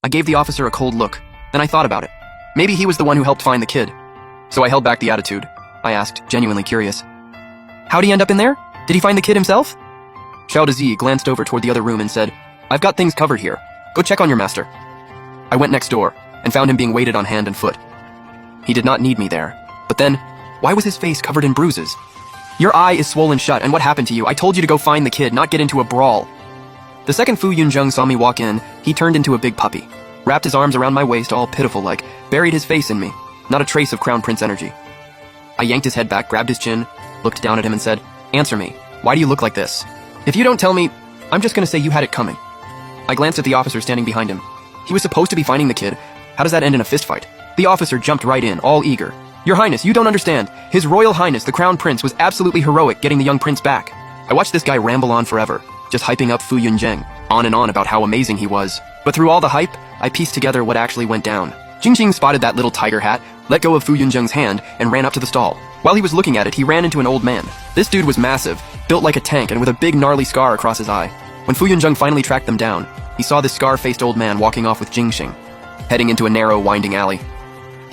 I gave the officer a cold look. Then I thought about it. Maybe he was the one who helped find the kid. So I held back the attitude. I asked, genuinely curious. How'd he end up in there? Did he find the kid himself? Xiao Dazi glanced over toward the other room and said, I've got things covered here. Go check on your master. I went next door and found him being weighted on hand and foot. He did not need me there. But then, why was his face covered in bruises? Your eye is swollen shut, and what happened to you? I told you to go find the kid, not get into a brawl. The second Fu Yunzheng saw me walk in, he turned into a big puppy, wrapped his arms around my waist all pitiful-like, buried his face in me, not a trace of Crown Prince energy. I yanked his head back, grabbed his chin, looked down at him and said, Answer me. Why do you look like this? If you don't tell me, I'm just gonna say you had it coming. I glanced at the officer standing behind him. He was supposed to be finding the kid. How does that end in a fistfight? The officer jumped right in, all eager. Your Highness, you don't understand. His Royal Highness, the Crown Prince, was absolutely heroic getting the young prince back. I watched this guy ramble on forever, just hyping up Fu Yunzheng, on and on about how amazing he was. But through all the hype, I pieced together what actually went down. Jingxing spotted that little tiger hat, let go of Fu Yunzheng's hand, and ran up to the stall. While he was looking at it, he ran into an old man. This dude was massive, built like a tank and with a big gnarly scar across his eye. When Fu Yunzheng finally tracked them down, he saw this scar-faced old man walking off with Jingxing, heading into a narrow, winding alley.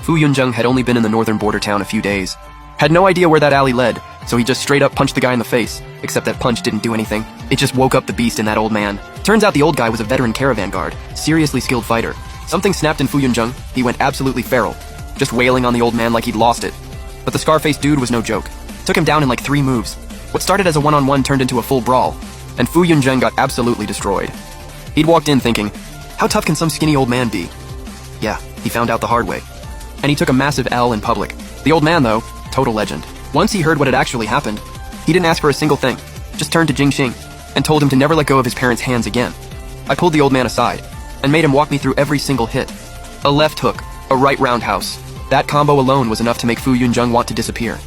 Fu Yunzheng had only been in the northern border town a few days. Had no idea where that alley led, so he just straight up punched the guy in the face, except that punch didn't do anything. It just woke up the beast in that old man. Turns out the old guy was a veteran caravan guard, seriously skilled fighter. Something snapped in Fu Yunzheng, he went absolutely feral, just wailing on the old man like he'd lost it. But the scar-faced dude was no joke. Took him down in like 3 moves. What started as a one-on-one turned into a full brawl, and Fu Yunzheng got absolutely destroyed. He'd walked in thinking, how tough can some skinny old man be? Yeah, he found out the hard way. And he took a massive L in public. The old man, though, total legend. Once he heard what had actually happened, he didn't ask for a single thing, just turned to Jingxing and told him to never let go of his parents' hands again. I pulled the old man aside and made him walk me through every single hit. A left hook, a right roundhouse. That combo alone was enough to make Fu Yunzheng want to disappear.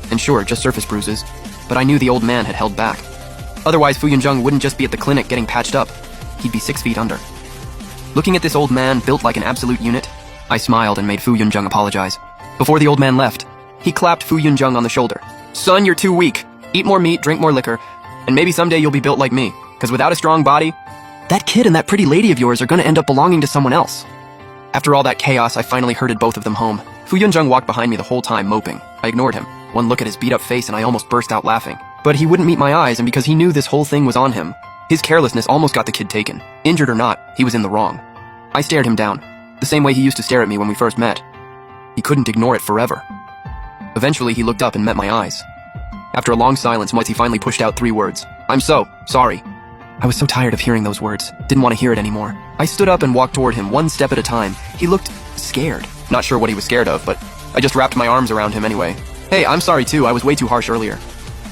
And sure, just surface bruises, but I knew the old man had held back. Otherwise, Fu Yunzheng wouldn't just be at the clinic getting patched up, he'd be 6 feet under. Looking at this old man built like an absolute unit, I smiled and made Fu Yunzheng apologize. Before the old man left, he clapped Fu Yunzheng on the shoulder. Son, you're too weak. Eat more meat, drink more liquor, and maybe someday you'll be built like me, because without a strong body, that kid and that pretty lady of yours are gonna end up belonging to someone else. After all that chaos, I finally herded both of them home. Fu Yunzheng walked behind me the whole time, moping. I ignored him. One look at his beat-up face and I almost burst out laughing. But he wouldn't meet my eyes, and because he knew this whole thing was on him, his carelessness almost got the kid taken. Injured or not, he was in the wrong. I stared him down, the same way he used to stare at me when we first met. He couldn't ignore it forever. Eventually, he looked up and met my eyes. After a long silence, he finally pushed out 3 words. I'm so sorry. I was so tired of hearing those words. Didn't want to hear it anymore. I stood up and walked toward him, 1 step at a time. He looked scared. Not sure what he was scared of, but I just wrapped my arms around him anyway. Hey, I'm sorry too, I was way too harsh earlier.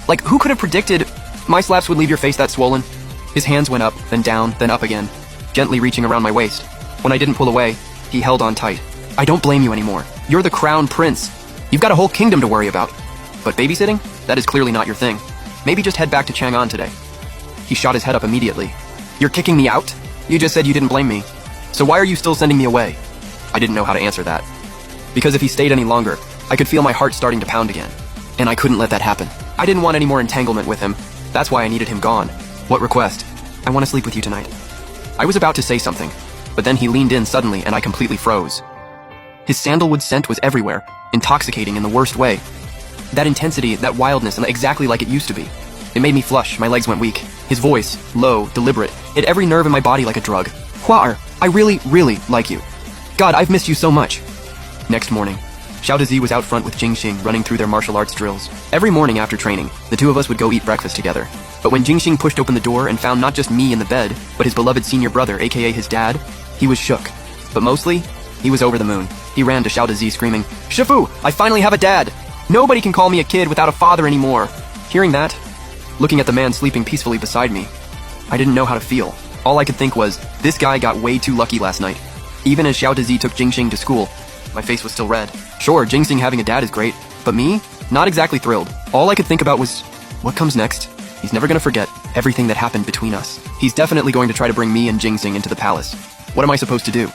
Like, who could have predicted my slaps would leave your face that swollen? His hands went up, then down, then up again, gently reaching around my waist. When I didn't pull away, he held on tight. I don't blame you anymore. You're the Crown Prince. You've got a whole kingdom to worry about. But babysitting? That is clearly not your thing. Maybe just head back to Chang'an today. He shot his head up immediately. You're kicking me out? You just said you didn't blame me. So why are you still sending me away? I didn't know how to answer that. Because if he stayed any longer, I could feel my heart starting to pound again. And I couldn't let that happen. I didn't want any more entanglement with him. That's why I needed him gone. What request? I want to sleep with you tonight. I was about to say something, but then he leaned in suddenly and I completely froze. His sandalwood scent was everywhere, intoxicating in the worst way. That intensity, that wildness, and exactly like it used to be. It made me flush, my legs went weak. His voice, low, deliberate, hit every nerve in my body like a drug. Hua-er, I really, really like you. God, I've missed you so much. Next morning, Xiao Dazi was out front with Jingxing running through their martial arts drills. Every morning after training, the 2 of us would go eat breakfast together. But when Jingxing pushed open the door and found not just me in the bed, but his beloved senior brother, aka his dad, he was shook. But mostly, he was over the moon. He ran to Xiao Dazi screaming, Shifu, I finally have a dad! Nobody can call me a kid without a father anymore. Hearing that, looking at the man sleeping peacefully beside me, I didn't know how to feel. All I could think was, this guy got way too lucky last night. Even as Xiao Dazi took Jingxing to school, my face was still red. Sure, Jingxing having a dad is great, but me? Not exactly thrilled. All I could think about was, what comes next? He's never gonna forget everything that happened between us. He's definitely going to try to bring me and Jingxing into the palace. What am I supposed to do?